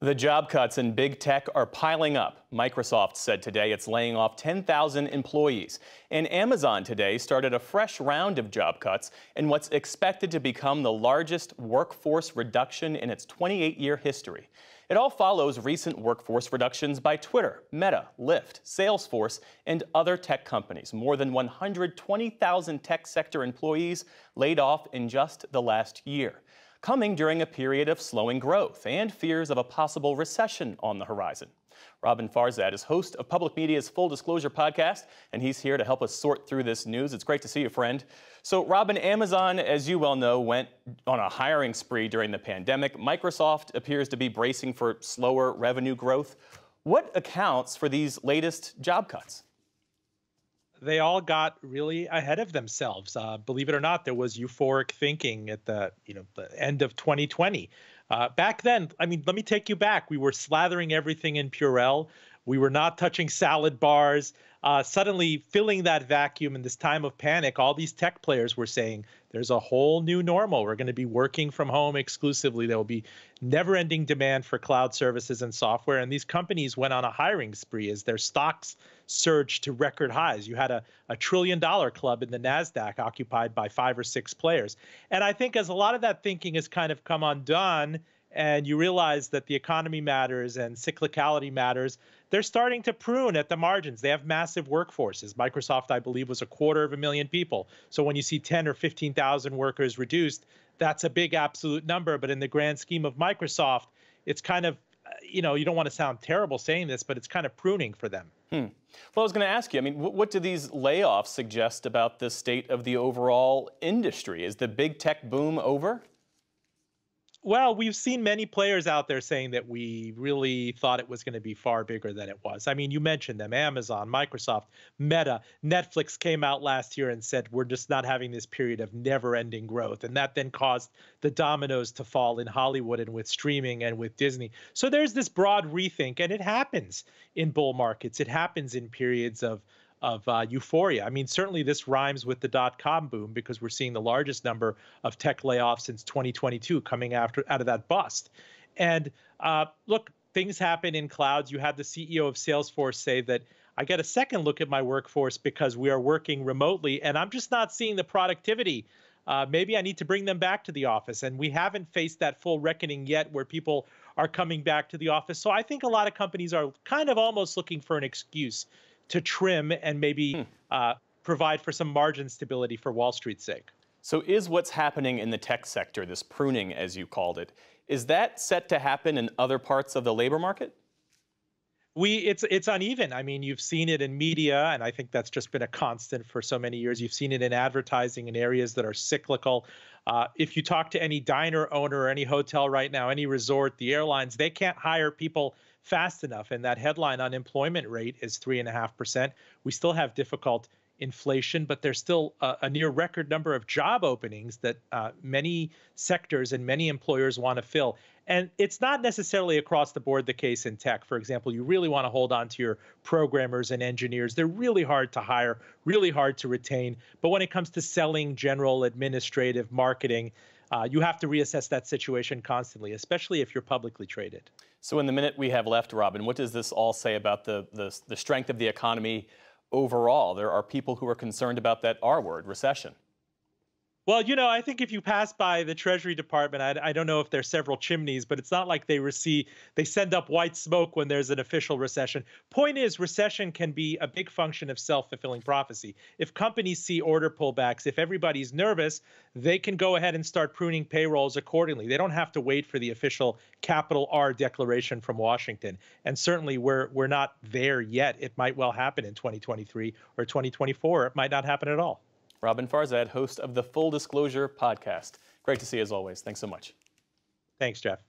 The job cuts in big tech are piling up. Microsoft said today it's laying off 10,000 employees. And Amazon today started a fresh round of job cuts in what's expected to become the largest workforce reduction in its 28-year history. It all follows recent workforce reductions by Twitter, Meta, Lyft, Salesforce, and other tech companies. More than 120,000 tech sector employees laid off in just the last year, coming during a period of slowing growth and fears of a possible recession on the horizon. Robin Farzad is host of Public Media's Full Disclosure podcast, and he's here to help us sort through this news. It's great to see you, friend. So, Robin, Amazon, as you well know, went on a hiring spree during the pandemic. Microsoft appears to be bracing for slower revenue growth. What accounts for these latest job cuts? They all got really ahead of themselves. Believe it or not, there was euphoric thinking at the end of 2020. Back then, I mean, let me take you back. We were slathering everything in Purell. We were not touching salad bars. Suddenly, filling that vacuum in this time of panic, all these tech players were saying, there's a whole new normal. We're going to be working from home exclusively. There will be never-ending demand for cloud services and software. And these companies went on a hiring spree as their stocks surged to record highs. You had a $1 trillion club in the NASDAQ occupied by 5 or 6 players. And I think as a lot of that thinking has kind of come undone, and you realize that the economy matters and cyclicality matters, they're starting to prune at the margins. They have massive workforces. Microsoft, I believe, was 250,000 people. So when you see 10 or 15,000 workers reduced, that's a big absolute number. But in the grand scheme of Microsoft, it's kind of, you don't want to sound terrible saying this, but it's kind of pruning for them. Well, I was going to ask you, I mean, what do these layoffs suggest about the state of the overall industry? Is the big tech boom over? Well, we've seen many players out there saying that we really thought it was going to be far bigger than it was. I mean, you mentioned them, Amazon, Microsoft, Meta, Netflix came out last year and said, we're just not having this period of never-ending growth. And that then caused the dominoes to fall in Hollywood and with streaming and with Disney. So there's this broad rethink, and it happens in bull markets. It happens in periods of euphoria. I mean, certainly this rhymes with the dot-com boom because we're seeing the largest number of tech layoffs since 2022 coming out of that bust. And look, things happen in clouds. You had the CEO of Salesforce say that I get a second look at my workforce because we are working remotely and I'm just not seeing the productivity. Maybe I need to bring them back to the office. And we haven't faced that full reckoning yet where people are coming back to the office. So I think a lot of companies are kind of almost looking for an excuse to trim and maybe provide for some margin stability for Wall Street's sake. So is what's happening in the tech sector, this pruning as you called it, is that set to happen in other parts of the labor market? It's uneven. I mean, you've seen it in media, and I think that's just been a constant for so many years. You've seen it in advertising in areas that are cyclical. If you talk to any diner owner or any hotel right now, any resort, the airlines, they can't hire people fast enough. And that headline unemployment rate is 3.5%. We still have difficult inflation, but there's still a near record number of job openings that many sectors and many employers want to fill. And it's not necessarily across the board the case in tech. For example, you really want to hold on to your programmers and engineers. They're really hard to hire, really hard to retain. But when it comes to selling, general, administrative, marketing, you have to reassess that situation constantly, especially if you're publicly traded. So in the minute we have left, Robin, what does this all say about the strength of the economy overall? There are people who are concerned about that R word, recession. Well, I think if you pass by the Treasury Department, I don't know if there's several chimneys, but it's not like they send up white smoke when there's an official recession. Point is, recession can be a big function of self-fulfilling prophecy. If companies see order pullbacks, if everybody's nervous, they can go ahead and start pruning payrolls accordingly. They don't have to wait for the official capital R declaration from Washington. And certainly we're not there yet. It might well happen in 2023 or 2024. It might not happen at all. Robin Farzad, host of the Full Disclosure podcast. Great to see you as always. Thanks so much. Thanks, Jeff.